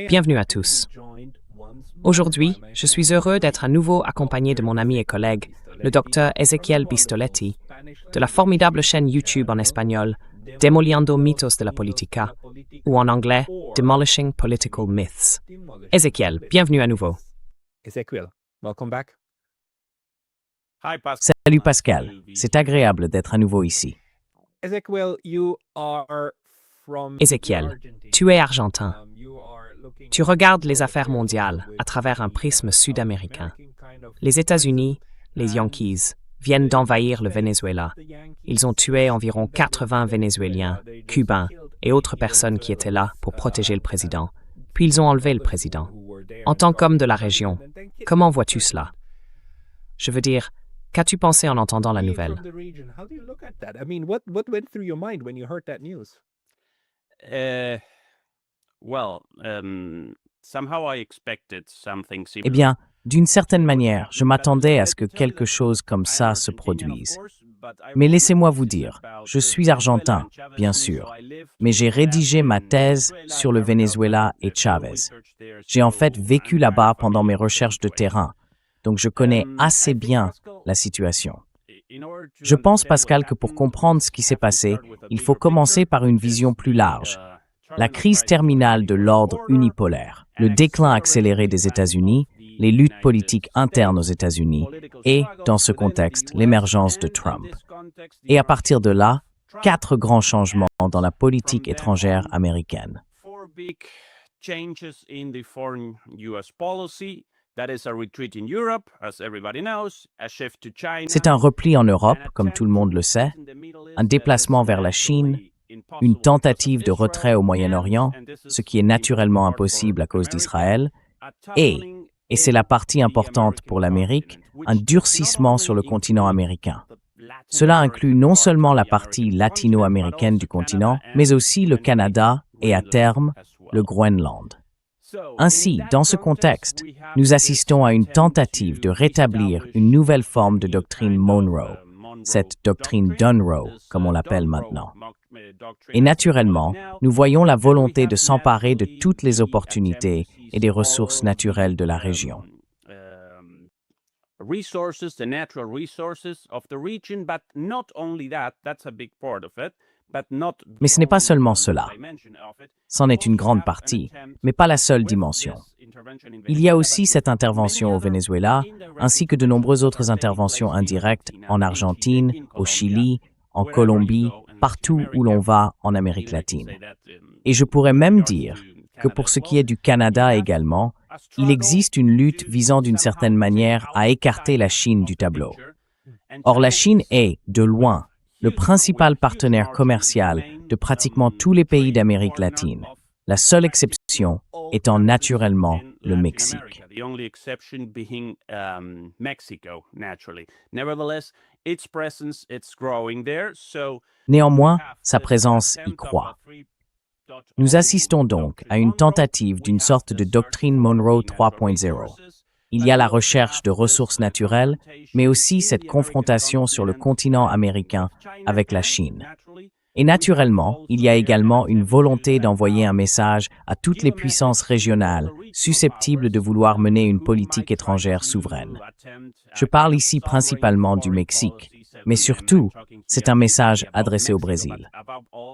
Bienvenue à tous. Aujourd'hui, je suis heureux d'être à nouveau accompagné de mon ami et collègue, le docteur Ezequiel Bistoletti, de la formidable chaîne YouTube en espagnol Demoliendo mitos de la política, ou en anglais Demolishing Political Myths. Ezequiel, bienvenue à nouveau. Salut Pascal, c'est agréable d'être à nouveau ici. Ezequiel, tu es argentin. Tu regardes les affaires mondiales à travers un prisme sud-américain. Les États-Unis, les Yankees, viennent d'envahir le Venezuela. Ils ont tué environ 80 Vénézuéliens, Cubains et autres personnes qui étaient là pour protéger le président. Puis ils ont enlevé le président. En tant qu'homme de la région, comment vois-tu cela? Je veux dire, qu'as-tu pensé en entendant la nouvelle? Eh bien, d'une certaine manière, je m'attendais à ce que quelque chose comme ça se produise. Mais laissez-moi vous dire, je suis argentin, bien sûr, mais j'ai rédigé ma thèse sur le Venezuela et Chavez. J'ai en fait vécu là-bas pendant mes recherches de terrain, donc je connais assez bien la situation. Je pense, Pascal, que pour comprendre ce qui s'est passé, il faut commencer par une vision plus large. La crise terminale de l'ordre unipolaire, le déclin accéléré des États-Unis, les luttes politiques internes aux États-Unis et, dans ce contexte, l'émergence de Trump. Et à partir de là, 4 grands changements dans la politique étrangère américaine. C'est un repli en Europe, comme tout le monde le sait, un déplacement vers la Chine, une tentative de retrait au Moyen-Orient, ce qui est naturellement impossible à cause d'Israël, et c'est la partie importante pour l'Amérique, un durcissement sur le continent américain. Cela inclut non seulement la partie latino-américaine du continent, mais aussi le Canada et, à terme, le Groenland. Ainsi, dans ce contexte, nous assistons à une tentative de rétablir une nouvelle forme de doctrine Monroe, cette doctrine d'Unroe, comme on l'appelle maintenant. Et naturellement, nous voyons la volonté de s'emparer de toutes les opportunités et des ressources naturelles de la région. Mais ce n'est pas seulement cela. C'en est une grande partie, mais pas la seule dimension. Il y a aussi cette intervention au Venezuela, ainsi que de nombreuses autres interventions indirectes en Argentine, au Chili, en Colombie, partout où l'on va en Amérique latine. Et je pourrais même dire que pour ce qui est du Canada également, il existe une lutte visant d'une certaine manière à écarter la Chine du tableau. Or, la Chine est, de loin, le principal partenaire commercial de pratiquement tous les pays d'Amérique latine, la seule exception étant naturellement le Mexique. Néanmoins, sa présence y croît. Nous assistons donc à une tentative d'une sorte de doctrine Monroe 3.0. Il y a la recherche de ressources naturelles, mais aussi cette confrontation sur le continent américain avec la Chine. Et naturellement, il y a également une volonté d'envoyer un message à toutes les puissances régionales susceptibles de vouloir mener une politique étrangère souveraine. Je parle ici principalement du Mexique, mais surtout, c'est un message adressé au Brésil.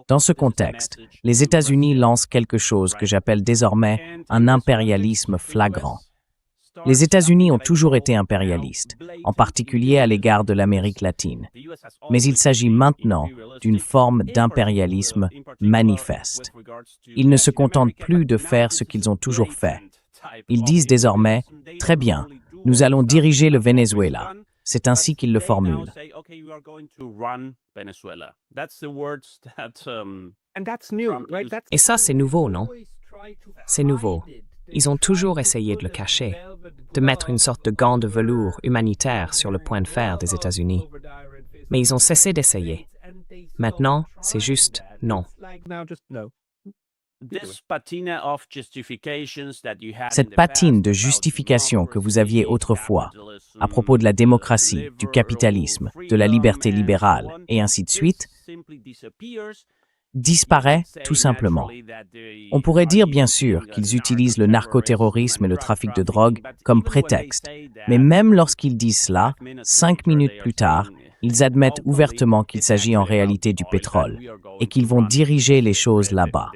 Dans ce contexte, les États-Unis lancent quelque chose que j'appelle désormais un impérialisme flagrant. Les États-Unis ont toujours été impérialistes, en particulier à l'égard de l'Amérique latine. Mais il s'agit maintenant d'une forme d'impérialisme manifeste. Ils ne se contentent plus de faire ce qu'ils ont toujours fait. Ils disent désormais « Très bien, nous allons diriger le Venezuela ». C'est ainsi qu'ils le formulent. Et ça, c'est nouveau, non? C'est nouveau. Ils ont toujours essayé de le cacher, de mettre une sorte de gant de velours humanitaire sur le point de fer des États-Unis. Mais ils ont cessé d'essayer. Maintenant, c'est juste non. Cette patine de justification que vous aviez autrefois, à propos de la démocratie, du capitalisme, de la liberté libérale, et ainsi de suite, disparaît tout simplement. On pourrait dire bien sûr qu'ils utilisent le narcoterrorisme et le trafic de drogue comme prétexte, mais même lorsqu'ils disent cela, 5 minutes plus tard, ils admettent ouvertement qu'il s'agit en réalité du pétrole et qu'ils vont diriger les choses là-bas.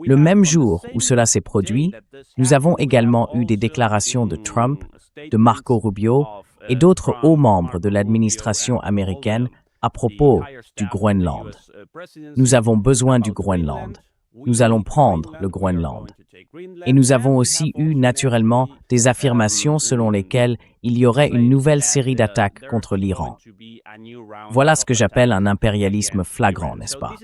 Le même jour où cela s'est produit, nous avons également eu des déclarations de Trump, de Marco Rubio et d'autres hauts membres de l'administration américaine à propos du Groenland. Nous avons besoin du Groenland. Nous allons prendre le Groenland. Et nous avons aussi eu naturellement des affirmations selon lesquelles il y aurait une nouvelle série d'attaques contre l'Iran. Voilà ce que j'appelle un impérialisme flagrant, n'est-ce pas?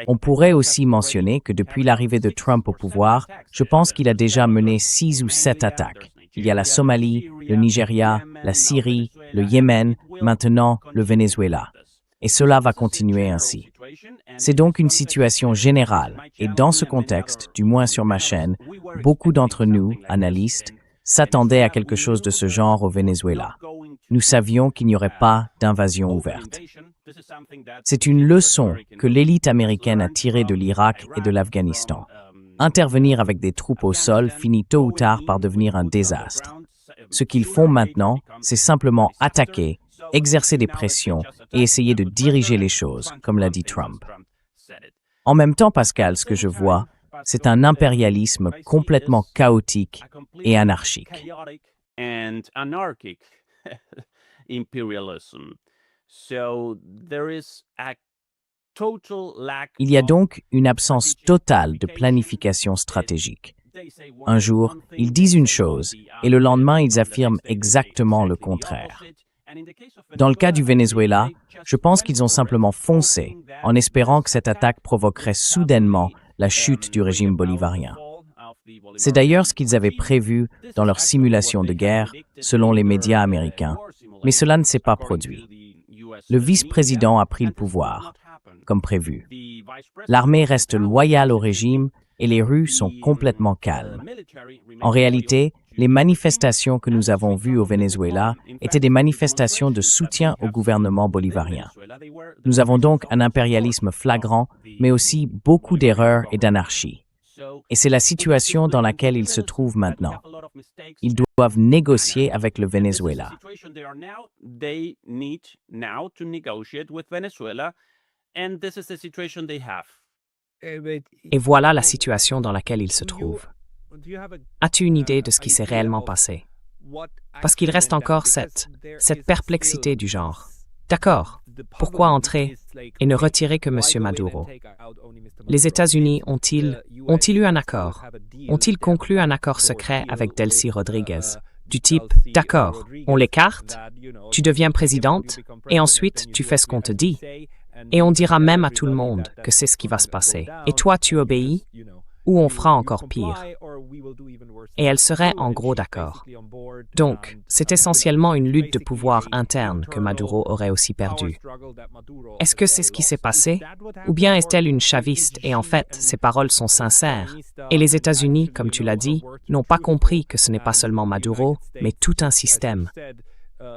On pourrait aussi mentionner que depuis l'arrivée de Trump au pouvoir, je pense qu'il a déjà mené 6 ou 7 attaques. Il y a la Somalie, le Nigeria, la Syrie, le Yémen, maintenant le Venezuela. Et cela va continuer ainsi. C'est donc une situation générale, et dans ce contexte, du moins sur ma chaîne, beaucoup d'entre nous, analystes, s'attendaient à quelque chose de ce genre au Venezuela. Nous savions qu'il n'y aurait pas d'invasion ouverte. C'est une leçon que l'élite américaine a tirée de l'Irak et de l'Afghanistan. Intervenir avec des troupes au sol finit tôt ou tard par devenir un désastre. Ce qu'ils font maintenant, c'est simplement attaquer, exercer des pressions et essayer de diriger les choses, comme l'a dit Trump. En même temps, Pascal, ce que je vois, c'est un impérialisme complètement chaotique et anarchique. Il y a donc une absence totale de planification stratégique. Un jour, ils disent une chose et le lendemain, ils affirment exactement le contraire. Dans le cas du Venezuela, je pense qu'ils ont simplement foncé en espérant que cette attaque provoquerait soudainement la chute du régime bolivarien. C'est d'ailleurs ce qu'ils avaient prévu dans leur simulation de guerre, selon les médias américains, mais cela ne s'est pas produit. Le vice-président a pris le pouvoir, comme prévu. L'armée reste loyale au régime et les rues sont complètement calmes. En réalité, les manifestations que nous avons vues au Venezuela étaient des manifestations de soutien au gouvernement bolivarien. Nous avons donc un impérialisme flagrant, mais aussi beaucoup d'erreurs et d'anarchie. Et c'est la situation dans laquelle ils se trouvent maintenant. Ils doivent négocier avec le Venezuela. Et voilà la situation dans laquelle ils se trouvent. As-tu une idée de ce qui s'est réellement passé? Parce qu'il reste encore cette perplexité du genre. D'accord, pourquoi entrer et ne retirer que M. Maduro? Les États-Unis ont-ils eu un accord? Ont-ils conclu un accord secret avec Delcy Rodriguez? Du type, d'accord, on l'écarte, tu deviens présidente, et ensuite tu fais ce qu'on te dit. Et on dira même à tout le monde que c'est ce qui va se passer. Et toi, tu obéis? Ou on fera encore pire. Et elle serait en gros d'accord. Donc, c'est essentiellement une lutte de pouvoir interne que Maduro aurait aussi perdue. Est-ce que c'est ce qui s'est passé? Ou bien est-elle une chaviste et en fait, ses paroles sont sincères? Et les États-Unis, comme tu l'as dit, n'ont pas compris que ce n'est pas seulement Maduro, mais tout un système.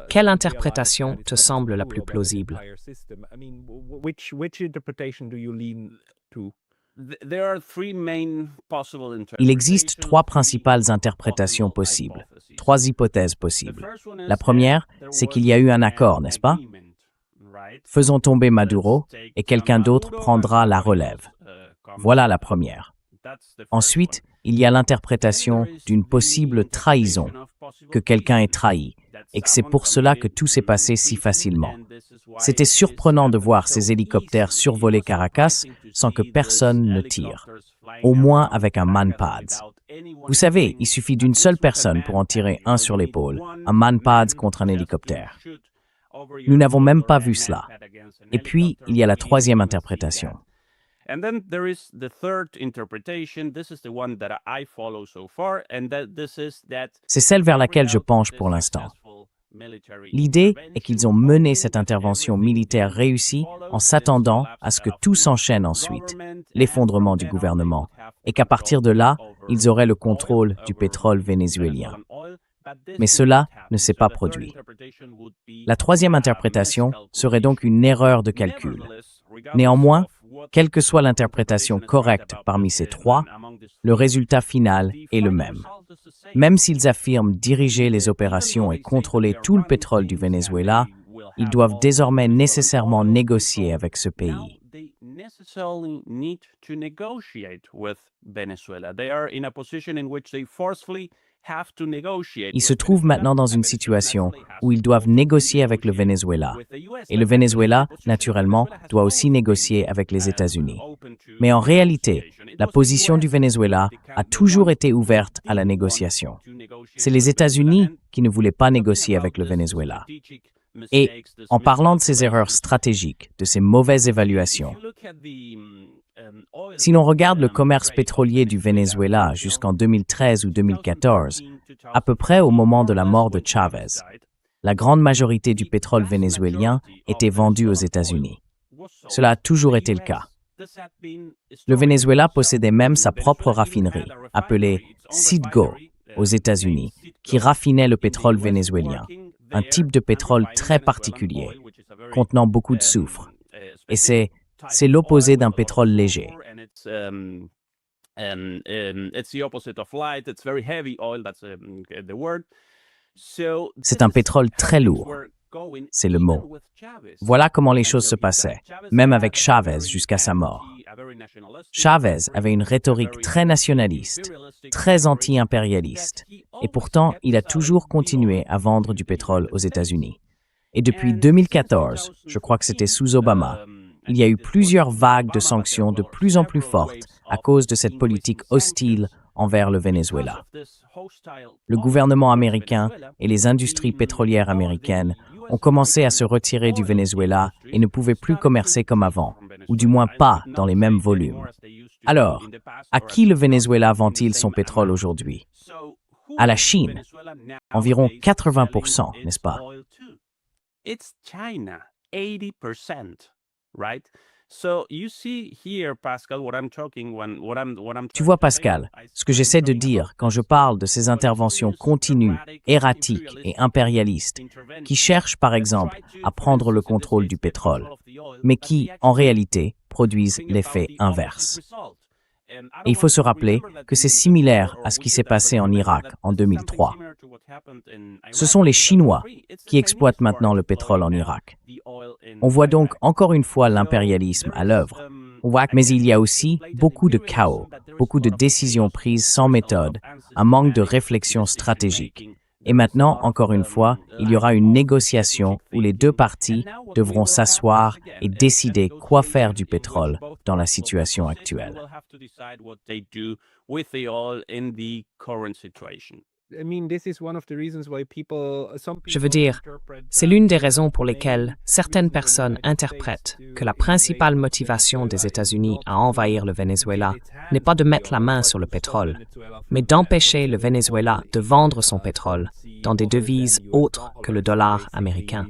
Quelle interprétation te semble la plus plausible? Il existe 3 principales interprétations possibles, 3 hypothèses possibles. La première, c'est qu'il y a eu un accord, n'est-ce pas? Faisons tomber Maduro et quelqu'un d'autre prendra la relève. Voilà la première. Ensuite, il y a l'interprétation d'une possible trahison, que quelqu'un ait trahi, et que c'est pour cela que tout s'est passé si facilement. C'était surprenant de voir ces hélicoptères survoler Caracas sans que personne ne tire, au moins avec un man-pads. Vous savez, il suffit d'une seule personne pour en tirer un sur l'épaule, un man-pads contre un hélicoptère. Nous n'avons même pas vu cela. Et puis, il y a la troisième interprétation. C'est celle vers laquelle je penche pour l'instant. L'idée est qu'ils ont mené cette intervention militaire réussie en s'attendant à ce que tout s'enchaîne ensuite, l'effondrement du gouvernement, et qu'à partir de là, ils auraient le contrôle du pétrole vénézuélien. Mais cela ne s'est pas produit. La troisième interprétation serait donc une erreur de calcul. Néanmoins, quelle que soit l'interprétation correcte parmi ces trois, le résultat final est le même. Même s'ils affirment diriger les opérations et contrôler tout le pétrole du Venezuela, ils doivent désormais nécessairement négocier avec ce pays. Ils se trouvent maintenant dans une situation où ils doivent négocier avec le Venezuela. Et le Venezuela, naturellement, doit aussi négocier avec les États-Unis. Mais en réalité, la position du Venezuela a toujours été ouverte à la négociation. C'est les États-Unis qui ne voulaient pas négocier avec le Venezuela. Et en parlant de ces erreurs stratégiques, de ces mauvaises évaluations, si l'on regarde le commerce pétrolier du Venezuela jusqu'en 2013 ou 2014, à peu près au moment de la mort de Chavez, la grande majorité du pétrole vénézuélien était vendu aux États-Unis. Cela a toujours été le cas. Le Venezuela possédait même sa propre raffinerie, appelée Citgo, aux États-Unis, qui raffinait le pétrole vénézuélien, un type de pétrole très particulier, contenant beaucoup de soufre. Et c'est l'opposé d'un pétrole léger. C'est un pétrole très lourd. C'est le mot. Voilà comment les choses se passaient, même avec Chavez jusqu'à sa mort. Chavez avait une rhétorique très nationaliste, très anti-impérialiste, et pourtant il a toujours continué à vendre du pétrole aux États-Unis. Et depuis 2014, je crois que c'était sous Obama, il y a eu plusieurs vagues de sanctions de plus en plus fortes à cause de cette politique hostile envers le Venezuela. Le gouvernement américain et les industries pétrolières américaines ont commencé à se retirer du Venezuela et ne pouvaient plus commercer comme avant, ou du moins pas dans les mêmes volumes. Alors, à qui le Venezuela vend-il son pétrole aujourd'hui? À la Chine, environ 80%, n'est-ce pas? Tu vois, Pascal, ce que j'essaie de dire quand je parle de ces interventions continues, erratiques et impérialistes, qui cherchent par exemple à prendre le contrôle du pétrole, mais qui, en réalité, produisent l'effet inverse. Et il faut se rappeler que c'est similaire à ce qui s'est passé en Irak en 2003. Ce sont les Chinois qui exploitent maintenant le pétrole en Irak. On voit donc encore une fois l'impérialisme à l'œuvre. Mais il y a aussi beaucoup de chaos, beaucoup de décisions prises sans méthode, un manque de réflexion stratégique. Et maintenant, encore une fois, il y aura une négociation où les deux parties devront s'asseoir et décider quoi faire du pétrole dans la situation actuelle. Je veux dire, c'est l'une des raisons pour lesquelles certaines personnes interprètent que la principale motivation des États-Unis à envahir le Venezuela n'est pas de mettre la main sur le pétrole, mais d'empêcher le Venezuela de vendre son pétrole dans des devises autres que le dollar américain.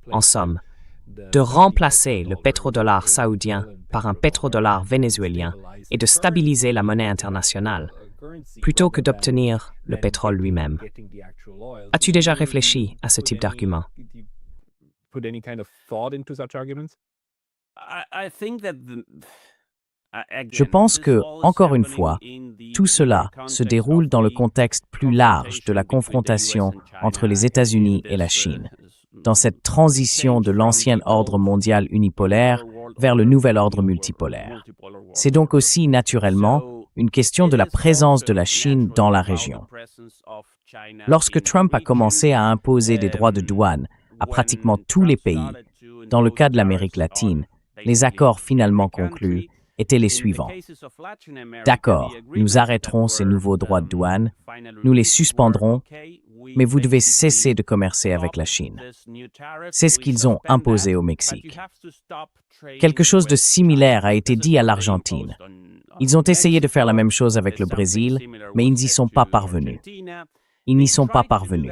En somme, de remplacer le pétrodollar saoudien par un pétrodollar vénézuélien et de stabiliser la monnaie internationale, plutôt que d'obtenir le pétrole lui-même. As-tu déjà réfléchi à ce type d'argument? Je pense que, encore une fois, tout cela se déroule dans le contexte plus large de la confrontation entre les États-Unis et la Chine, dans cette transition de l'ancien ordre mondial unipolaire vers le nouvel ordre multipolaire. C'est donc aussi, naturellement, une question de la présence de la Chine dans la région. Lorsque Trump a commencé à imposer des droits de douane à pratiquement tous les pays, dans le cas de l'Amérique latine, les accords finalement conclus étaient les suivants. D'accord, nous arrêterons ces nouveaux droits de douane, nous les suspendrons, mais vous devez cesser de commercer avec la Chine. C'est ce qu'ils ont imposé au Mexique. Quelque chose de similaire a été dit à l'Argentine. Ils ont essayé de faire la même chose avec le Brésil, mais ils n'y sont pas parvenus. Ils n'y sont pas parvenus.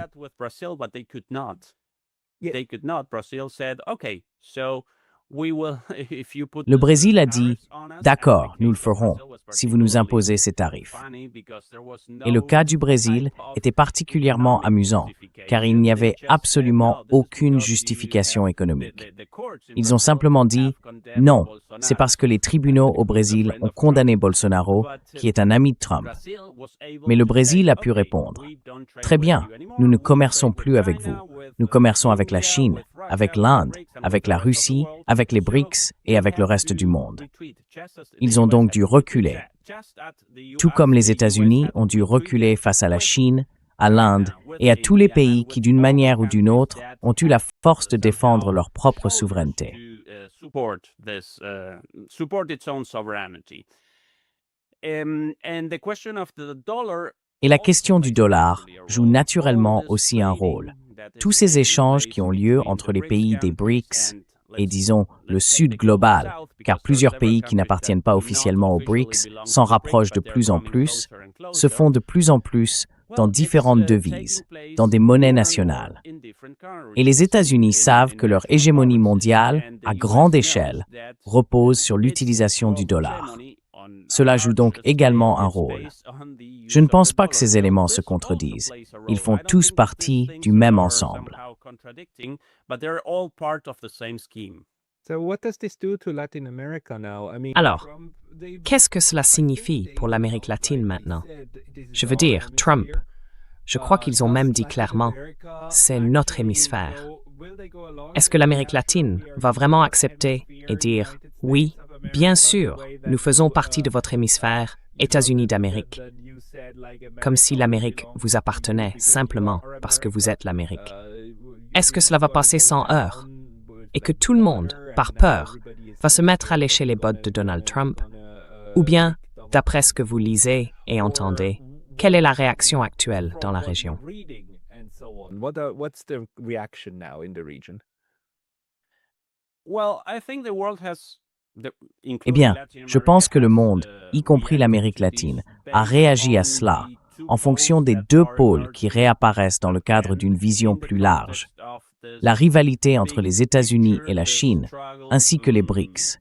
Le Brésil a dit « D'accord, nous le ferons, si vous nous imposez ces tarifs ». Et le cas du Brésil était particulièrement amusant, car il n'y avait absolument aucune justification économique. Ils ont simplement dit « Non, c'est parce que les tribunaux au Brésil ont condamné Bolsonaro, qui est un ami de Trump ». Mais le Brésil a pu répondre « Très bien, nous ne commerçons plus avec vous. Nous commerçons avec la Chine, avec l'Inde, avec la Russie, avec les BRICS et avec le reste du monde. » Ils ont donc dû reculer, tout comme les États-Unis ont dû reculer face à la Chine, à l'Inde et à tous les pays qui, d'une manière ou d'une autre, ont eu la force de défendre leur propre souveraineté. Et la question du dollar joue naturellement aussi un rôle. Tous ces échanges qui ont lieu entre les pays des BRICS et, disons, le Sud global, car plusieurs pays qui n'appartiennent pas officiellement aux BRICS s'en rapprochent de plus en plus, se font de plus en plus dans différentes devises, dans des monnaies nationales. Et les États-Unis savent que leur hégémonie mondiale, à grande échelle, repose sur l'utilisation du dollar. Cela joue donc également un rôle. Je ne pense pas que ces éléments se contredisent. Ils font tous partie du même ensemble. Alors, qu'est-ce que cela signifie pour l'Amérique latine maintenant? Je veux dire, Trump, je crois qu'ils ont même dit clairement, c'est notre hémisphère. Est-ce que l'Amérique latine va vraiment accepter et dire, oui, bien sûr, nous faisons partie de votre hémisphère, États-Unis d'Amérique, comme si l'Amérique vous appartenait simplement parce que vous êtes l'Amérique? Est-ce que cela va passer sans heurts et que tout le monde, par peur, va se mettre à lécher les bottes de Donald Trump? Ou bien, d'après ce que vous lisez et entendez, quelle est la réaction actuelle dans la région? Eh bien, je pense que le monde, y compris l'Amérique latine, a réagi à cela en fonction des deux pôles qui réapparaissent dans le cadre d'une vision plus large. La rivalité entre les États-Unis et la Chine, ainsi que les BRICS.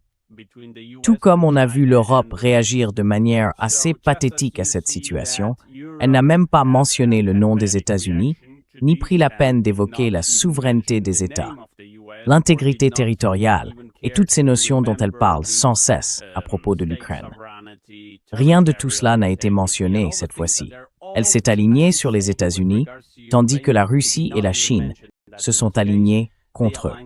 Tout comme on a vu l'Europe réagir de manière assez pathétique à cette situation, elle n'a même pas mentionné le nom des États-Unis, ni pris la peine d'évoquer la souveraineté des États, l'intégrité territoriale et toutes ces notions dont elle parle sans cesse à propos de l'Ukraine. Rien de tout cela n'a été mentionné cette fois-ci. Elle s'est alignée sur les États-Unis, tandis que la Russie et la Chine se sont alignés contre eux.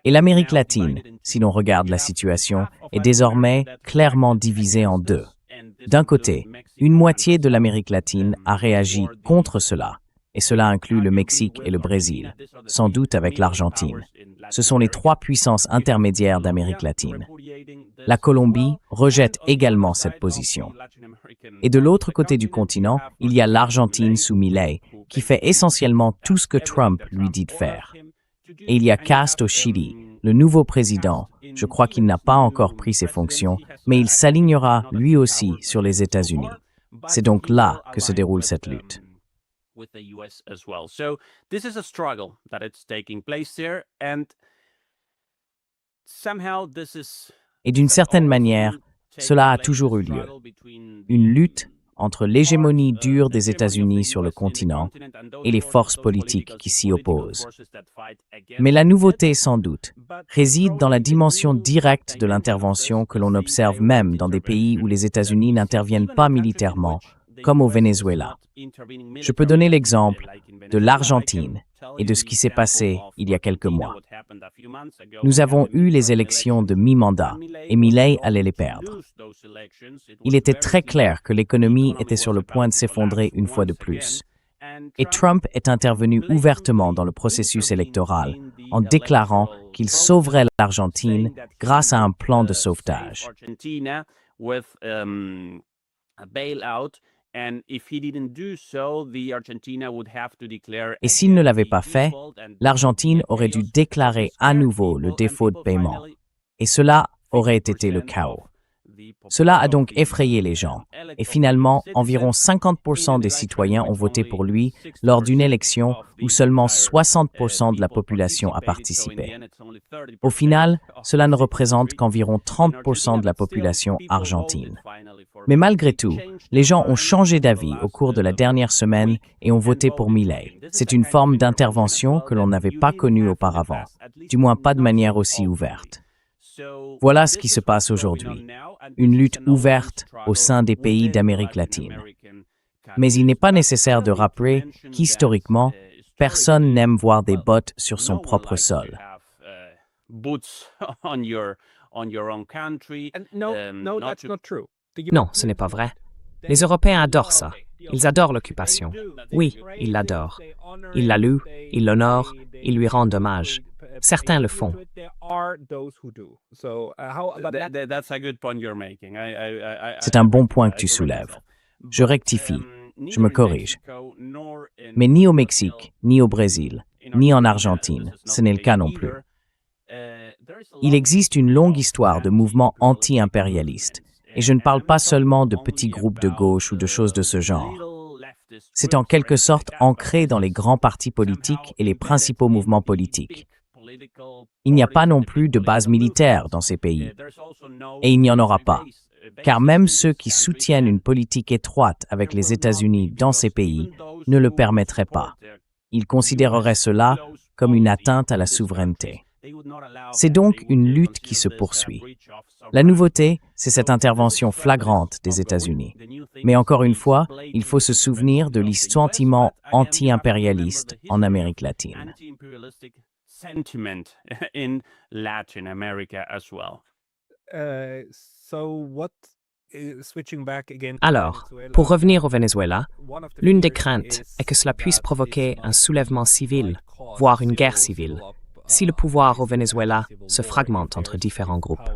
Et l'Amérique latine, si l'on regarde la situation, est désormais clairement divisée en deux. D'un côté, une moitié de l'Amérique latine a réagi contre cela, et cela inclut le Mexique et le Brésil, sans doute avec l'Argentine. Ce sont les trois puissances intermédiaires d'Amérique latine. La Colombie rejette également cette position. Et de l'autre côté du continent, il y a l'Argentine sous Milei, qui fait essentiellement tout ce que Trump lui dit de faire. Et il y a Cast au Chili, le nouveau président. Je crois qu'il n'a pas encore pris ses fonctions, mais il s'alignera lui aussi sur les États-Unis. C'est donc là que se déroule cette lutte. Et d'une certaine manière, cela a toujours eu lieu. Une lutte entre l'hégémonie dure des États-Unis sur le continent et les forces politiques qui s'y opposent. Mais la nouveauté, sans doute, réside dans la dimension directe de l'intervention que l'on observe même dans des pays où les États-Unis n'interviennent pas militairement, comme au Venezuela. Je peux donner l'exemple de l'Argentine et de ce qui s'est passé il y a quelques mois. Nous avons eu les élections de mi-mandat et Milei allait les perdre. Il était très clair que l'économie était sur le point de s'effondrer une fois de plus. Et Trump est intervenu ouvertement dans le processus électoral en déclarant qu'il sauverait l'Argentine grâce à un plan de sauvetage. Et s'il ne l'avait pas fait, l'Argentine aurait dû déclarer à nouveau le défaut de paiement. Et cela aurait été le chaos. Cela a donc effrayé les gens. Et finalement, environ 50% des citoyens ont voté pour lui lors d'une élection où seulement 60% de la population a participé. Au final, cela ne représente qu'environ 30% de la population argentine. Mais malgré tout, les gens ont changé d'avis au cours de la dernière semaine et ont voté pour Milei. C'est une forme d'intervention que l'on n'avait pas connue auparavant, du moins pas de manière aussi ouverte. Voilà ce qui se passe aujourd'hui, une lutte ouverte au sein des pays d'Amérique latine. Mais il n'est pas nécessaire de rappeler qu'historiquement, personne n'aime voir des bottes sur son propre sol. Non, ce n'est pas vrai. Les Européens adorent ça. Ils adorent l'occupation. Oui, ils l'adorent. Ils la louent, ils l'honorent, ils lui rendent hommage. Certains le font. C'est un bon point que tu soulèves. Je rectifie, je me corrige. Mais ni au Mexique, ni au Brésil, ni en Argentine, ce n'est le cas non plus. Il existe une longue histoire de mouvements anti-impérialistes, et je ne parle pas seulement de petits groupes de gauche ou de choses de ce genre. C'est en quelque sorte ancré dans les grands partis politiques et les principaux mouvements politiques. Il n'y a pas non plus de base militaire dans ces pays, et il n'y en aura pas, car même ceux qui soutiennent une politique étroite avec les États-Unis dans ces pays ne le permettraient pas. Ils considéreraient cela comme une atteinte à la souveraineté. C'est donc une lutte qui se poursuit. La nouveauté, c'est cette intervention flagrante des États-Unis. Mais encore une fois, il faut se souvenir de l'sentiment anti-impérialiste en Amérique latine. Alors, pour revenir au Venezuela, l'une des craintes est que cela puisse provoquer un soulèvement civil, voire une guerre civile, si le pouvoir au Venezuela se fragmente entre différents groupes.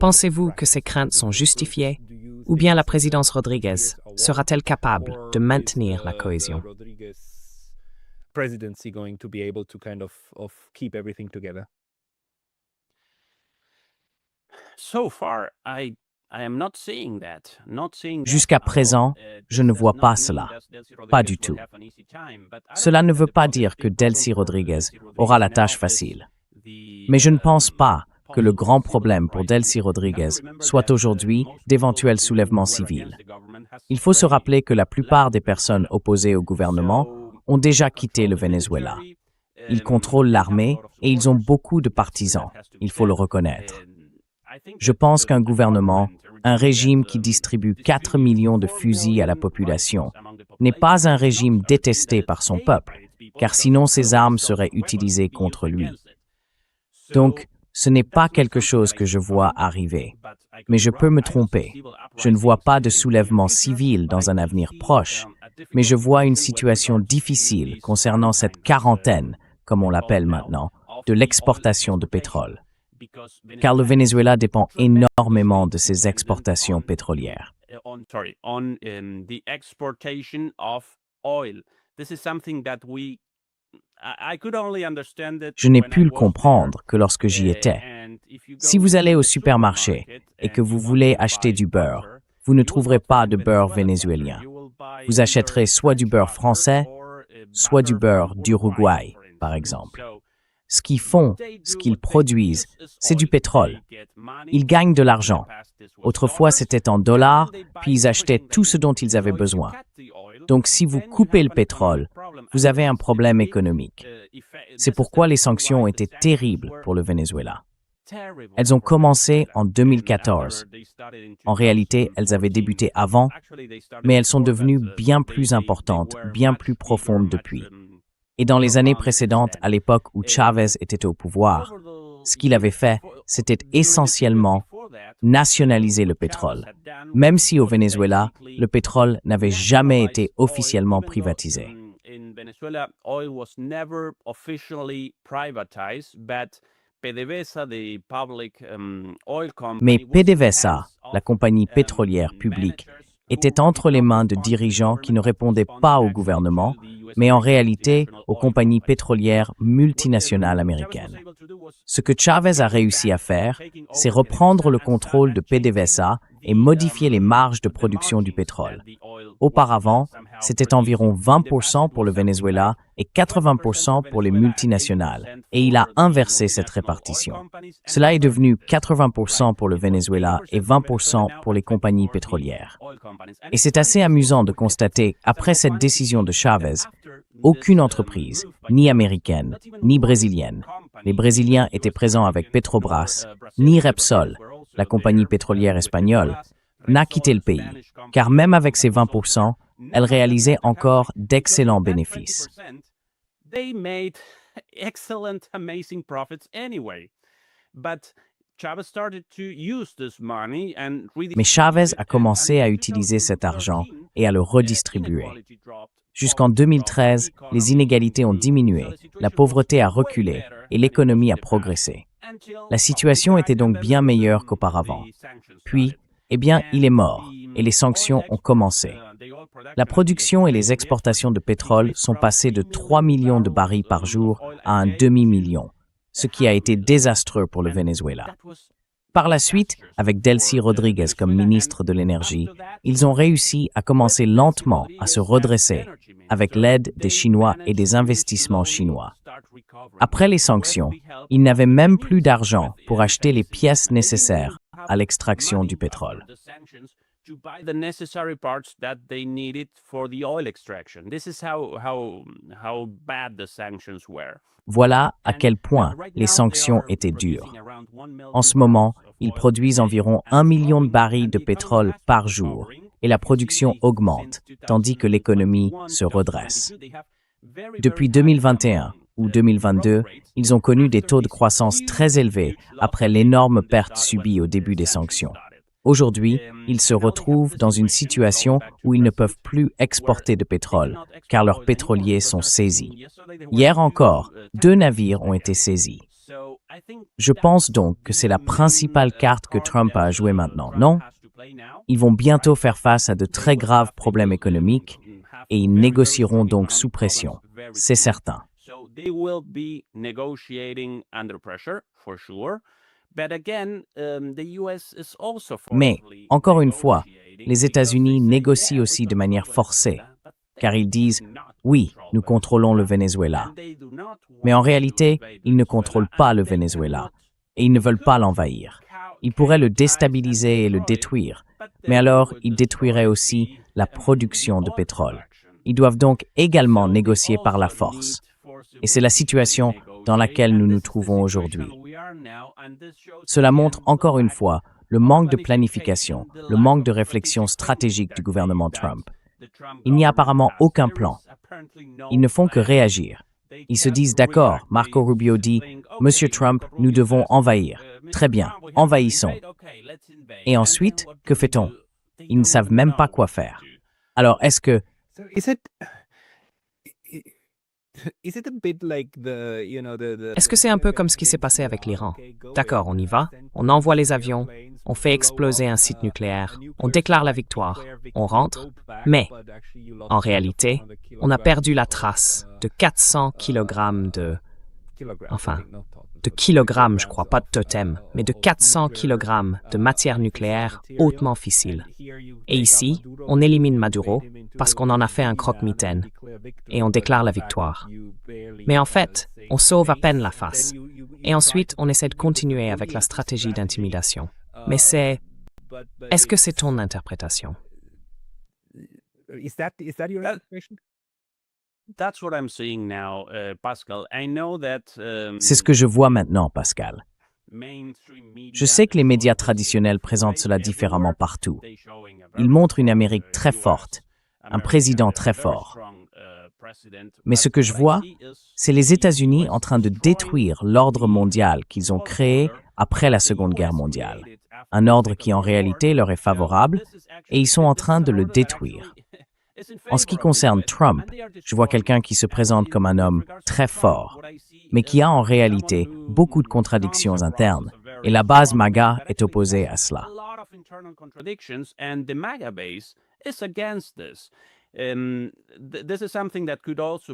Pensez-vous que ces craintes sont justifiées, ou bien la présidence Rodríguez sera-t-elle capable de maintenir la cohésion? Jusqu'à présent, je ne vois pas cela. Pas du tout. Cela ne veut pas dire que Delcy Rodríguez aura la tâche facile. Mais je ne pense pas que le grand problème pour Delcy Rodríguez soit aujourd'hui d'éventuels soulèvements civils. Il faut se rappeler que la plupart des personnes opposées au gouvernement ont déjà quitté le Venezuela. Ils contrôlent l'armée et ils ont beaucoup de partisans, il faut le reconnaître. Je pense qu'un gouvernement, un régime qui distribue 4 millions de fusils à la population, n'est pas un régime détesté par son peuple, car sinon ces armes seraient utilisées contre lui. Donc, ce n'est pas quelque chose que je vois arriver. Mais je peux me tromper. Je ne vois pas de soulèvement civil dans un avenir proche, mais je vois une situation difficile concernant cette quarantaine, comme on l'appelle maintenant, de l'exportation de pétrole. Car le Venezuela dépend énormément de ses exportations pétrolières. Je n'ai pu le comprendre que lorsque j'y étais. Si vous allez au supermarché et que vous voulez acheter du beurre, vous ne trouverez pas de beurre vénézuélien. Vous achèterez soit du beurre français, soit du beurre d'Uruguay, par exemple. Ce qu'ils font, ce qu'ils produisent, c'est du pétrole. Ils gagnent de l'argent. Autrefois, c'était en dollars, puis ils achetaient tout ce dont ils avaient besoin. Donc, si vous coupez le pétrole, vous avez un problème économique. C'est pourquoi les sanctions ont été terribles pour le Venezuela. Elles ont commencé en 2014. En réalité, elles avaient débuté avant, mais elles sont devenues bien plus importantes, bien plus profondes depuis. Et dans les années précédentes, à l'époque où Chávez était au pouvoir, ce qu'il avait fait, c'était essentiellement nationaliser le pétrole, même si au Venezuela, le pétrole n'avait jamais été officiellement privatisé. Mais PDVSA, la compagnie pétrolière publique, était entre les mains de dirigeants qui ne répondaient pas au gouvernement, mais en réalité aux compagnies pétrolières multinationales américaines. Ce que Chávez a réussi à faire, c'est reprendre le contrôle de PDVSA et modifier les marges de production du pétrole. Auparavant, c'était environ 20% pour le Venezuela et 80% pour les multinationales, et il a inversé cette répartition. Cela est devenu 80% pour le Venezuela et 20% pour les compagnies pétrolières. Et c'est assez amusant de constater, après cette décision de Chavez, aucune entreprise, ni américaine, ni brésilienne, les Brésiliens étaient présents avec Petrobras, ni Repsol, la compagnie pétrolière espagnole, n'a quitté le pays, car même avec ses 20%, elle réalisait encore d'excellents bénéfices. Mais Chavez a commencé à utiliser cet argent et à le redistribuer. Jusqu'en 2013, les inégalités ont diminué, la pauvreté a reculé et l'économie a progressé. La situation était donc bien meilleure qu'auparavant. Puis, il est mort et les sanctions ont commencé. La production et les exportations de pétrole sont passées de 3 millions de barils par jour à un demi-million, ce qui a été désastreux pour le Venezuela. Par la suite, avec Delcy Rodríguez comme ministre de l'Énergie, ils ont réussi à commencer lentement à se redresser avec l'aide des Chinois et des investissements chinois. Après les sanctions, ils n'avaient même plus d'argent pour acheter les pièces nécessaires à l'extraction du pétrole. Voilà à quel point les sanctions étaient dures. En ce moment, ils produisent environ 1 million de barils de pétrole par jour et la production augmente, tandis que l'économie se redresse. Depuis 2021 ou 2022, ils ont connu des taux de croissance très élevés après l'énorme perte subie au début des sanctions. Aujourd'hui, ils se retrouvent dans une situation où ils ne peuvent plus exporter de pétrole, car leurs pétroliers sont saisis. Hier encore, 2 navires ont été saisis. Je pense donc que c'est la principale carte que Trump a à jouer maintenant, non? Ils vont bientôt faire face à de très graves problèmes économiques et ils négocieront donc sous pression, c'est certain. Mais, encore une fois, les États-Unis négocient aussi de manière forcée, car ils disent « Oui, nous contrôlons le Venezuela ». Mais en réalité, ils ne contrôlent pas le Venezuela et ils ne veulent pas l'envahir. Ils pourraient le déstabiliser et le détruire, mais alors ils détruiraient aussi la production de pétrole. Ils doivent donc également négocier par la force. Et c'est la situation dans laquelle nous nous trouvons aujourd'hui. Cela montre encore une fois le manque de planification, le manque de réflexion stratégique du gouvernement Trump. Il n'y a apparemment aucun plan. Ils ne font que réagir. Ils se disent d'accord, Marco Rubio dit « Monsieur Trump, nous devons envahir. Très bien, envahissons. » Et ensuite, que fait-on? Ils ne savent même pas quoi faire. Alors, est-ce que... Est-ce que c'est un peu comme ce qui s'est passé avec l'Iran? D'accord, on y va, on envoie les avions, on fait exploser un site nucléaire, on déclare la victoire, on rentre, mais en réalité, on a perdu la trace de 400 kilogrammes de kilogrammes, je crois, pas de totem, mais de 400 kilogrammes de matière nucléaire hautement fissile. Et ici, on élimine Maduro parce qu'on en a fait un croque-mitaine et on déclare la victoire. Mais en fait, on sauve à peine la face. Et ensuite, on essaie de continuer avec la stratégie d'intimidation. Mais est-ce que c'est ton interprétation? C'est ce que je vois maintenant, Pascal. Je sais que les médias traditionnels présentent cela différemment partout. Ils montrent une Amérique très forte, un président très fort. Mais ce que je vois, c'est les États-Unis en train de détruire l'ordre mondial qu'ils ont créé après la Seconde Guerre mondiale. Un ordre qui en réalité leur est favorable, et ils sont en train de le détruire. En ce qui concerne Trump, je vois quelqu'un qui se présente comme un homme très fort, mais qui a en réalité beaucoup de contradictions internes, et la base MAGA est opposée à cela.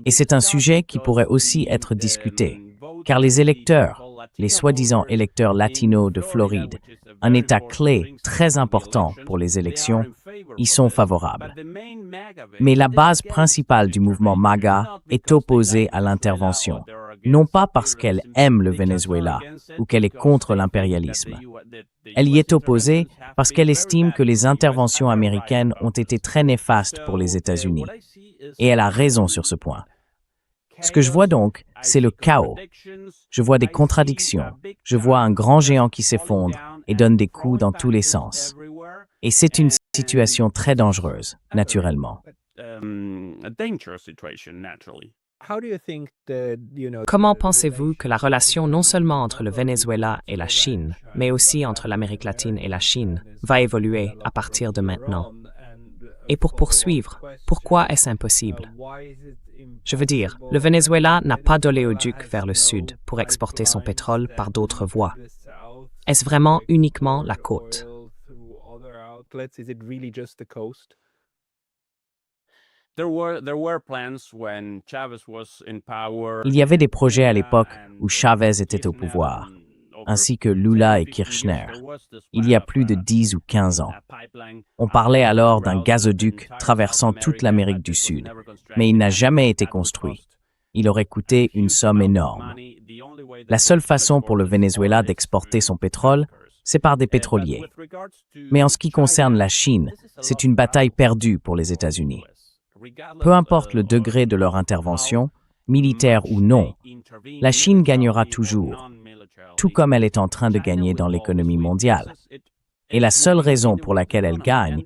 Et c'est un sujet qui pourrait aussi être discuté, car les électeurs, les soi-disant électeurs latinos de Floride, un État clé très important pour les élections, y sont favorables. Mais la base principale du mouvement MAGA est opposée à l'intervention, non pas parce qu'elle aime le Venezuela ou qu'elle est contre l'impérialisme. Elle y est opposée parce qu'elle estime que les interventions américaines ont été très néfastes pour les États-Unis. Et elle a raison sur ce point. Ce que je vois donc, c'est le chaos. Je vois des contradictions. Je vois un grand géant qui s'effondre et donne des coups dans tous les sens. Et c'est une situation très dangereuse, naturellement. Comment pensez-vous que la relation non seulement entre le Venezuela et la Chine, mais aussi entre l'Amérique latine et la Chine, va évoluer à partir de maintenant? Et pour poursuivre, pourquoi est-ce impossible? Je veux dire, le Venezuela n'a pas d'oléoduc vers le sud pour exporter son pétrole par d'autres voies. Est-ce vraiment uniquement la côte? Il y avait des projets à l'époque où Chavez était au pouvoir, ainsi que Lula et Kirchner, il y a plus de 10 ou 15 ans. On parlait alors d'un gazoduc traversant toute l'Amérique du Sud, mais il n'a jamais été construit. Il aurait coûté une somme énorme. La seule façon pour le Venezuela d'exporter son pétrole, c'est par des pétroliers. Mais en ce qui concerne la Chine, c'est une bataille perdue pour les États-Unis. Peu importe le degré de leur intervention, militaire ou non, la Chine gagnera toujours, tout comme elle est en train de gagner dans l'économie mondiale. Et la seule raison pour laquelle elle gagne,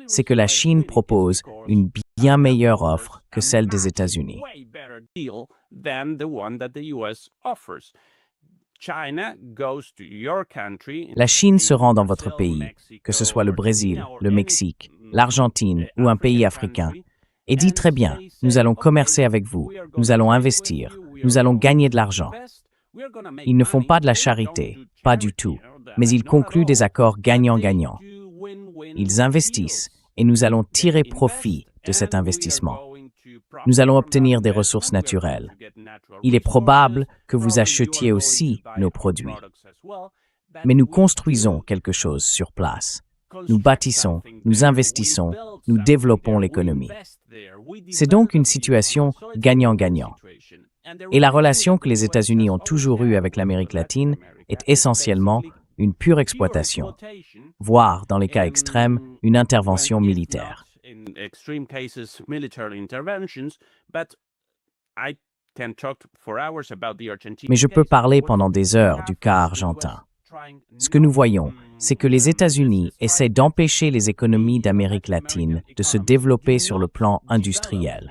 c'est que la Chine propose une bien meilleure offre que celle des États-Unis. La Chine se rend dans votre pays, que ce soit le Brésil, le Mexique, l'Argentine ou un pays africain, et dit très bien, nous allons commercer avec vous, nous allons investir, nous allons gagner de l'argent. Ils ne font pas de la charité, pas du tout, mais ils concluent des accords gagnant-gagnant. Ils investissent et nous allons tirer profit de cet investissement. Nous allons obtenir des ressources naturelles. Il est probable que vous achetiez aussi nos produits. Mais nous construisons quelque chose sur place. Nous bâtissons, nous investissons, nous développons l'économie. C'est donc une situation gagnant-gagnant. Et la relation que les États-Unis ont toujours eue avec l'Amérique latine est essentiellement une pure exploitation, voire, dans les cas extrêmes, une intervention militaire. Mais je peux parler pendant des heures du cas argentin. Ce que nous voyons, c'est que les États-Unis essaient d'empêcher les économies d'Amérique latine de se développer sur le plan industriel.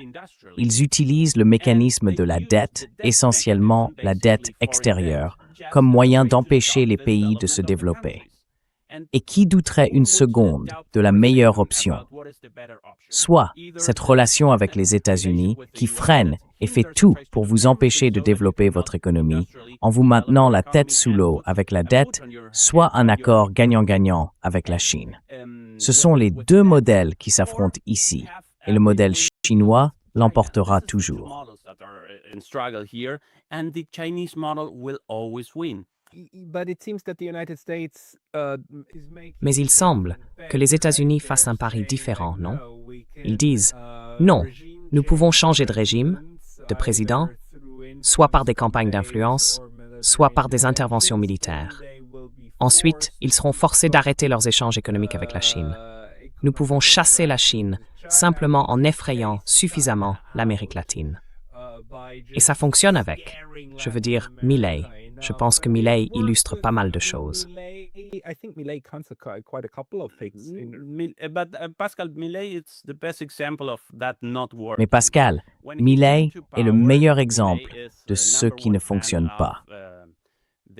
Ils utilisent le mécanisme de la dette, essentiellement la dette extérieure, comme moyen d'empêcher les pays de se développer. Et qui douterait une seconde de la meilleure option? Soit cette relation avec les États-Unis qui freine et fait tout pour vous empêcher de développer votre économie en vous maintenant la tête sous l'eau avec la dette, soit un accord gagnant-gagnant avec la Chine. Ce sont les deux modèles qui s'affrontent ici, et le modèle chinois l'emportera toujours. Mais il semble que les États-Unis fassent un pari différent, non? Ils disent « Non, nous pouvons changer de régime, de président, soit par des campagnes d'influence, soit par des interventions militaires. Ensuite, ils seront forcés d'arrêter leurs échanges économiques avec la Chine. Nous pouvons chasser la Chine simplement en effrayant suffisamment l'Amérique latine. » Et ça fonctionne avec, je veux dire, Milei. Je pense que Milei illustre pas mal de choses. Mais Pascal, Milei est le meilleur exemple de ce qui ne fonctionne pas.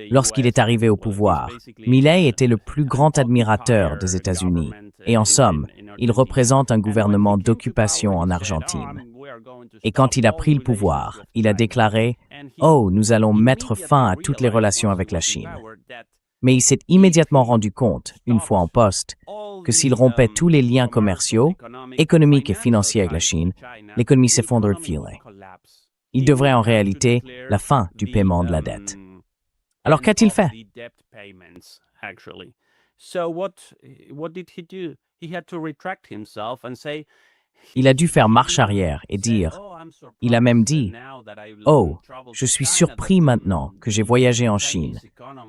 Lorsqu'il est arrivé au pouvoir, Milei était le plus grand admirateur des États-Unis. Et en somme, il représente un gouvernement d'occupation en Argentine. Et quand il a pris le pouvoir, il a déclaré « Oh, nous allons mettre fin à toutes les relations avec la Chine ». Mais il s'est immédiatement rendu compte, une fois en poste, que s'il rompait tous les liens commerciaux, économiques et financiers avec la Chine, l'économie s'effondrerait. Il devrait en réalité la fin du paiement de la dette. Alors qu'a-t-il fait? Il a dû faire marche arrière et dire, il a même dit, « Oh, je suis surpris maintenant que j'ai voyagé en Chine,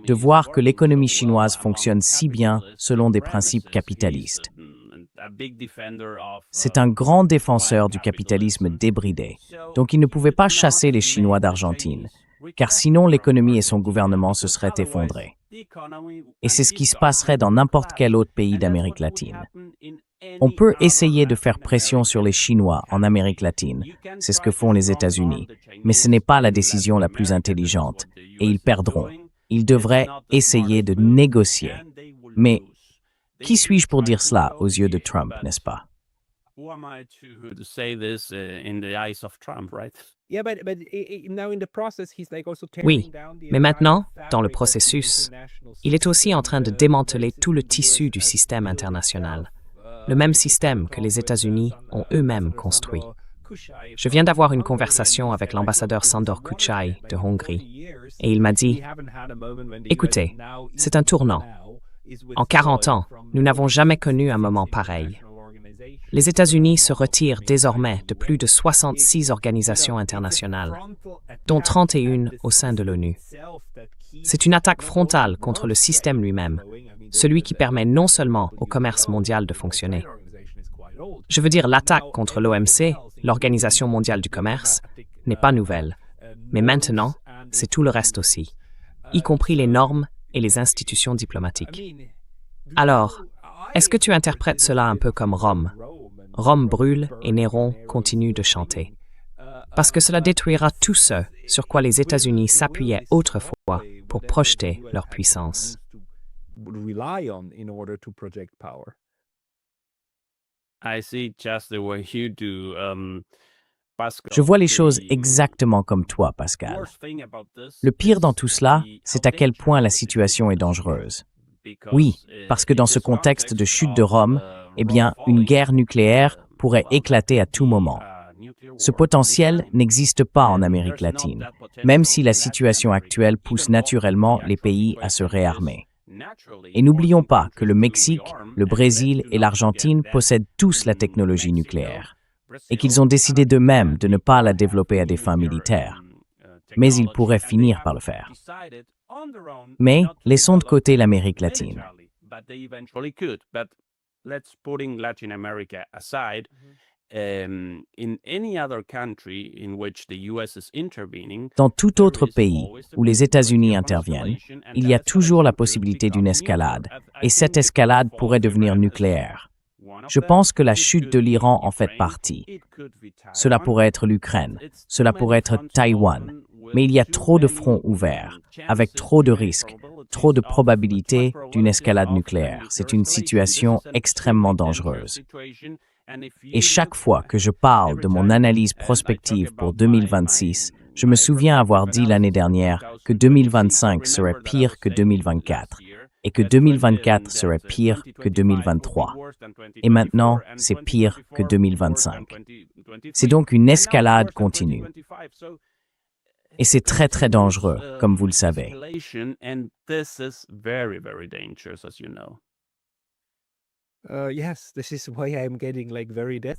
de voir que l'économie chinoise fonctionne si bien selon des principes capitalistes. » C'est un grand défenseur du capitalisme débridé, donc il ne pouvait pas chasser les Chinois d'Argentine, car sinon l'économie et son gouvernement se seraient effondrés. Et c'est ce qui se passerait dans n'importe quel autre pays d'Amérique latine. On peut essayer de faire pression sur les Chinois en Amérique latine, c'est ce que font les États-Unis, mais ce n'est pas la décision la plus intelligente, et ils perdront. Ils devraient essayer de négocier. Mais qui suis-je pour dire cela aux yeux de Trump, n'est-ce pas? Oui, mais maintenant, dans le processus, il est aussi en train de démanteler tout le tissu du système international, le même système que les États-Unis ont eux-mêmes construit. Je viens d'avoir une conversation avec l'ambassadeur Sándor Kuchai de Hongrie, et il m'a dit « Écoutez, c'est un tournant. En 40 ans, nous n'avons jamais connu un moment pareil. Les États-Unis se retirent désormais de plus de 66 organisations internationales, dont 31 au sein de l'ONU. C'est une attaque frontale contre le système lui-même, celui qui permet non seulement au commerce mondial de fonctionner. Je veux dire, l'attaque contre l'OMC, l'Organisation mondiale du commerce, n'est pas nouvelle. Mais maintenant, c'est tout le reste aussi, y compris les normes et les institutions diplomatiques. Alors, est-ce que tu interprètes cela un peu comme Rome? Rome brûle et Néron continue de chanter. Parce que cela détruira tout ce sur quoi les États-Unis s'appuyaient autrefois pour projeter leur puissance. Je vois les choses exactement comme toi, Pascal. Le pire dans tout cela, c'est à quel point la situation est dangereuse. Oui, parce que dans ce contexte de chute de Rome, eh bien, une guerre nucléaire pourrait éclater à tout moment. Ce potentiel n'existe pas en Amérique latine, même si la situation actuelle pousse naturellement les pays à se réarmer. Et n'oublions pas que le Mexique, le Brésil et l'Argentine possèdent tous la technologie nucléaire, et qu'ils ont décidé d'eux-mêmes de ne pas la développer à des fins militaires. Mais ils pourraient finir par le faire. Mais laissons de côté l'Amérique latine. Dans tout autre pays où les États-Unis interviennent, il y a toujours la possibilité d'une escalade, et cette escalade pourrait devenir nucléaire. Je pense que la chute de l'Iran en fait partie. Cela pourrait être l'Ukraine, cela pourrait être Taïwan, mais il y a trop de fronts ouverts, avec trop de risques, trop de probabilités d'une escalade nucléaire. C'est une situation extrêmement dangereuse. Et chaque fois que je parle de mon analyse prospective pour 2026, je me souviens avoir dit l'année dernière que 2025 serait pire que 2024 et que 2024 serait pire que 2023. Et maintenant, c'est pire que 2025. C'est donc une escalade continue. Et c'est très très dangereux, comme vous le savez.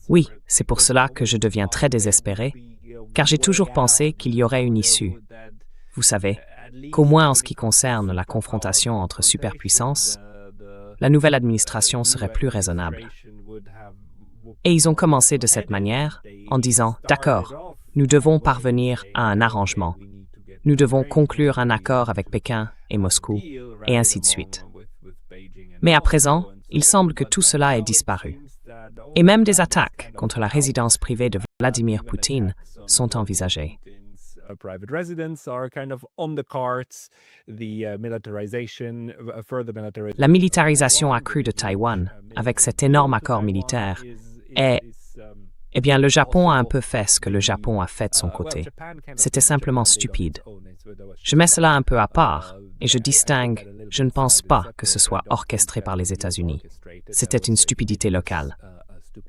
Oui, c'est pour cela que je deviens très désespéré, car j'ai toujours pensé qu'il y aurait une issue. Vous savez, qu'au moins en ce qui concerne la confrontation entre superpuissances, la nouvelle administration serait plus raisonnable. Et ils ont commencé de cette manière, en disant « D'accord, nous devons parvenir à un arrangement. Nous devons conclure un accord avec Pékin et Moscou, et ainsi de suite. » Mais à présent, il semble que tout cela ait disparu. Et même des attaques contre la résidence privée de Vladimir Poutine sont envisagées. La militarisation accrue de Taïwan, avec cet énorme accord militaire, est... Eh bien, le Japon a un peu fait ce que le Japon a fait de son côté. C'était simplement stupide. Je mets cela un peu à part, et je distingue, je ne pense pas que ce soit orchestré par les États-Unis. C'était une stupidité locale.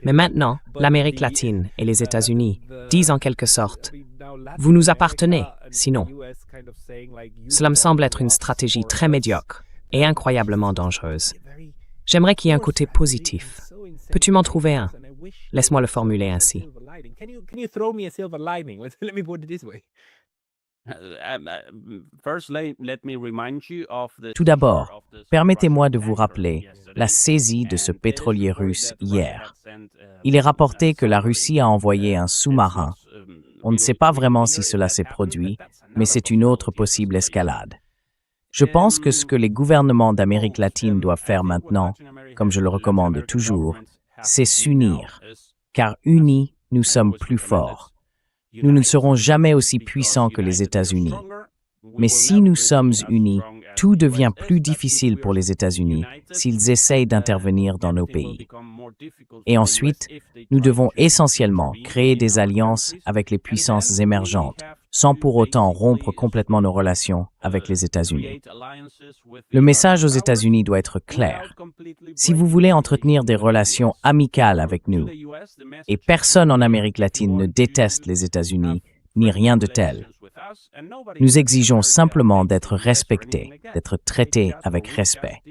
Mais maintenant, l'Amérique latine et les États-Unis disent en quelque sorte « Vous nous appartenez, sinon, Cela me semble être une stratégie très médiocre et incroyablement dangereuse. J'aimerais qu'il y ait un côté positif. Peux-tu m'en trouver un? Laisse-moi le formuler ainsi. Tout d'abord, permettez-moi de vous rappeler la saisie de ce pétrolier russe hier. Il est rapporté que la Russie a envoyé un sous-marin. On ne sait pas vraiment si cela s'est produit, mais c'est une autre possible escalade. Je pense que ce que les gouvernements d'Amérique latine doivent faire maintenant, comme je le recommande toujours, c'est s'unir, car unis, nous sommes plus forts. Nous ne serons jamais aussi puissants que les États-Unis. Mais si nous sommes unis, tout devient plus difficile pour les États-Unis s'ils essayent d'intervenir dans nos pays. Et ensuite, nous devons essentiellement créer des alliances avec les puissances émergentes, sans pour autant rompre complètement nos relations avec les États-Unis. Le message aux États-Unis doit être clair. Si vous voulez entretenir des relations amicales avec nous, et personne en Amérique latine ne déteste les États-Unis, ni rien de tel, nous exigeons simplement d'être respectés, d'être traités avec respect.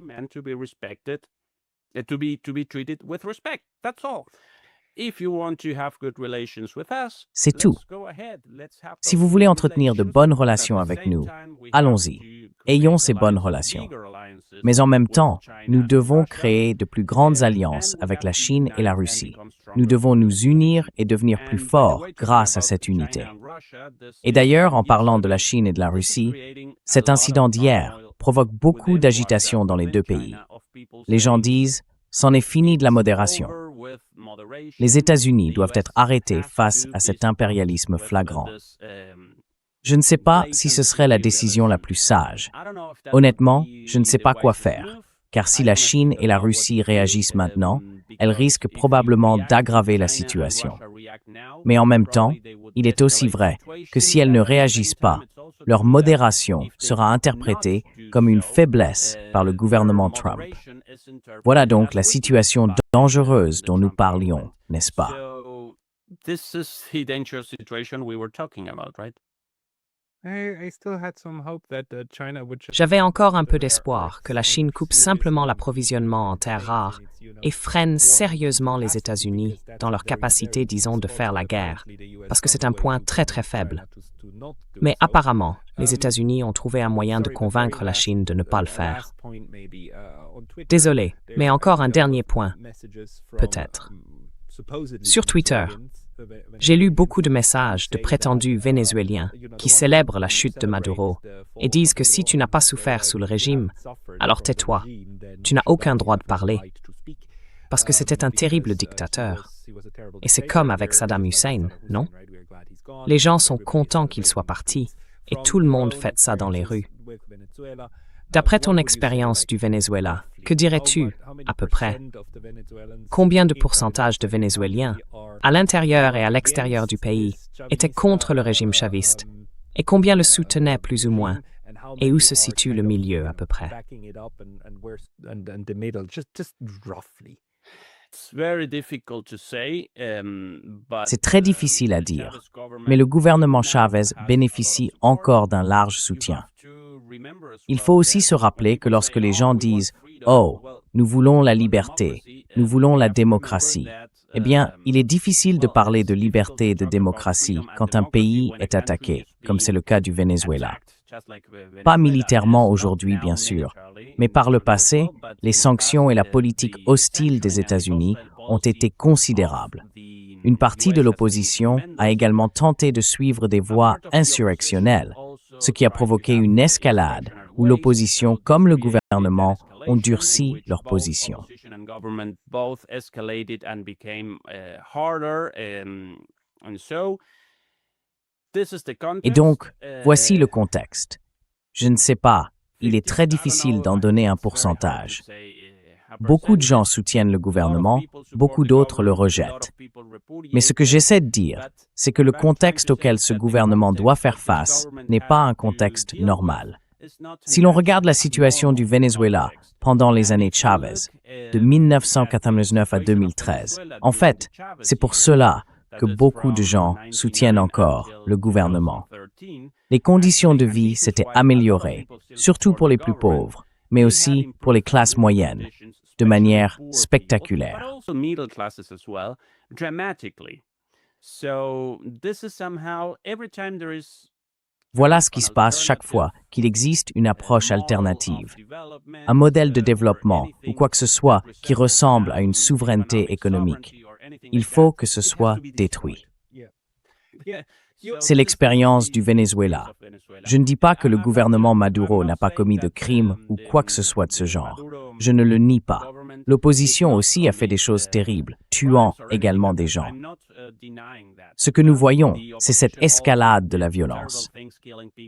C'est tout. Si vous voulez entretenir de bonnes relations avec nous, allons-y, ayons ces bonnes relations. Mais en même temps, nous devons créer de plus grandes alliances avec la Chine et la Russie. Nous devons nous unir et devenir plus forts grâce à cette unité. Et d'ailleurs, en parlant de la Chine et de la Russie, cet incident d'hier provoque beaucoup d'agitation dans les deux pays. Les gens disent « c'en est fini de la modération ». Les États-Unis doivent être arrêtés face à cet impérialisme flagrant. Je ne sais pas si ce serait la décision la plus sage. Honnêtement, je ne sais pas quoi faire, car si la Chine et la Russie réagissent maintenant, elles risquent probablement d'aggraver la situation. Mais en même temps, il est aussi vrai que si elles ne réagissent pas, leur modération sera interprétée comme une faiblesse par le gouvernement Trump. Voilà donc la situation dangereuse dont nous parlions, n'est-ce pas? J'avais encore un peu d'espoir que la Chine coupe simplement l'approvisionnement en terres rares et freine sérieusement les États-Unis dans leur capacité, disons, de faire la guerre, parce que c'est un point très très faible. Mais apparemment, les États-Unis ont trouvé un moyen de convaincre la Chine de ne pas le faire. Désolé, mais encore un dernier point, peut-être. Sur Twitter, j'ai lu beaucoup de messages de prétendus Vénézuéliens qui célèbrent la chute de Maduro et disent que si tu n'as pas souffert sous le régime, alors tais-toi. Tu n'as aucun droit de parler. Parce que c'était un terrible dictateur. Et c'est comme avec Saddam Hussein, non? Les gens sont contents qu'il soit parti et tout le monde fête ça dans les rues. D'après ton expérience du Venezuela, que dirais-tu, à peu près? Combien de pourcentage de Vénézuéliens, à l'intérieur et à l'extérieur du pays, étaient contre le régime chaviste? Et combien le soutenaient plus ou moins? Et où se situe le milieu, à peu près? C'est très difficile à dire, mais le gouvernement Chavez bénéficie encore d'un large soutien. Il faut aussi se rappeler que lorsque les gens disent « Oh, nous voulons la liberté, nous voulons la démocratie », eh bien, il est difficile de parler de liberté et de démocratie quand un pays est attaqué, comme c'est le cas du Venezuela. Pas militairement aujourd'hui, bien sûr, mais par le passé, les sanctions et la politique hostile des États-Unis ont été considérables. Une partie de l'opposition a également tenté de suivre des voies insurrectionnelles, ce qui a provoqué une escalade où l'opposition comme le gouvernement ont durci leur position. Et donc, voici le contexte. Je ne sais pas, il est très difficile d'en donner un pourcentage. Beaucoup de gens soutiennent le gouvernement, beaucoup d'autres le rejettent. Mais ce que j'essaie de dire, c'est que le contexte auquel ce gouvernement doit faire face n'est pas un contexte normal. Si l'on regarde la situation du Venezuela pendant les années Chavez, de 1999 à 2013, en fait, c'est pour cela que beaucoup de gens soutiennent encore le gouvernement. Les conditions de vie s'étaient améliorées, surtout pour les plus pauvres, mais aussi pour les classes moyennes, de manière spectaculaire. Voilà ce qui se passe chaque fois qu'il existe une approche alternative, un modèle de développement ou quoi que ce soit qui ressemble à une souveraineté économique. Il faut que ce soit détruit. C'est l'expérience du Venezuela. Je ne dis pas que le gouvernement Maduro n'a pas commis de crimes ou quoi que ce soit de ce genre. Je ne le nie pas. L'opposition aussi a fait des choses terribles, tuant également des gens. Ce que nous voyons, c'est cette escalade de la violence.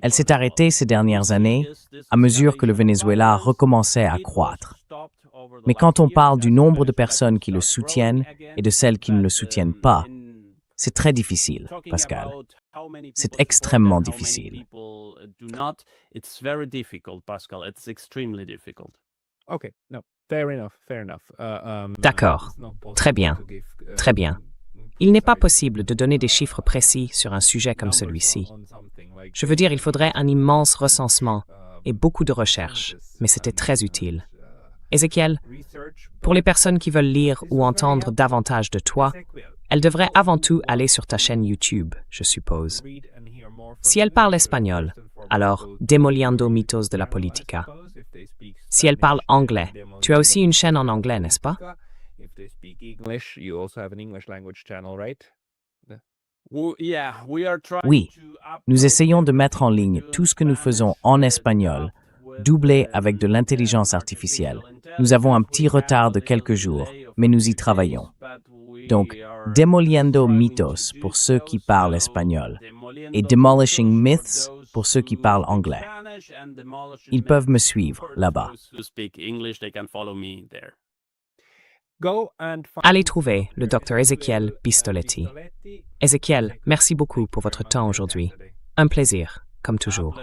Elle s'est arrêtée ces dernières années à mesure que le Venezuela recommençait à croître. Mais quand on parle du nombre de personnes qui le soutiennent et de celles qui ne le soutiennent pas, c'est très difficile, Pascal. C'est extrêmement difficile. D'accord. Très bien. Très bien. Il n'est pas possible de donner des chiffres précis sur un sujet comme celui-ci. Je veux dire, il faudrait un immense recensement et beaucoup de recherches, mais c'était très utile. Ézéchiel, pour les personnes qui veulent lire ou entendre davantage de toi, elles devraient avant tout aller sur ta chaîne YouTube, je suppose. Si elles parlent espagnol, alors Demoliendo mitos de la política. Si elles parlent anglais, tu as aussi une chaîne en anglais, n'est-ce pas? Oui, nous essayons de mettre en ligne tout ce que nous faisons en espagnol, doublé avec de l'intelligence artificielle. Nous avons un petit retard de quelques jours, mais nous y travaillons. Donc, Demoliendo mitos pour ceux qui parlent espagnol et Demolishing myths pour ceux qui parlent anglais. Ils peuvent me suivre là-bas. Allez trouver le Dr Ézéchiel Pistoletti. Ézéchiel, merci beaucoup pour votre temps aujourd'hui. Un plaisir, comme toujours.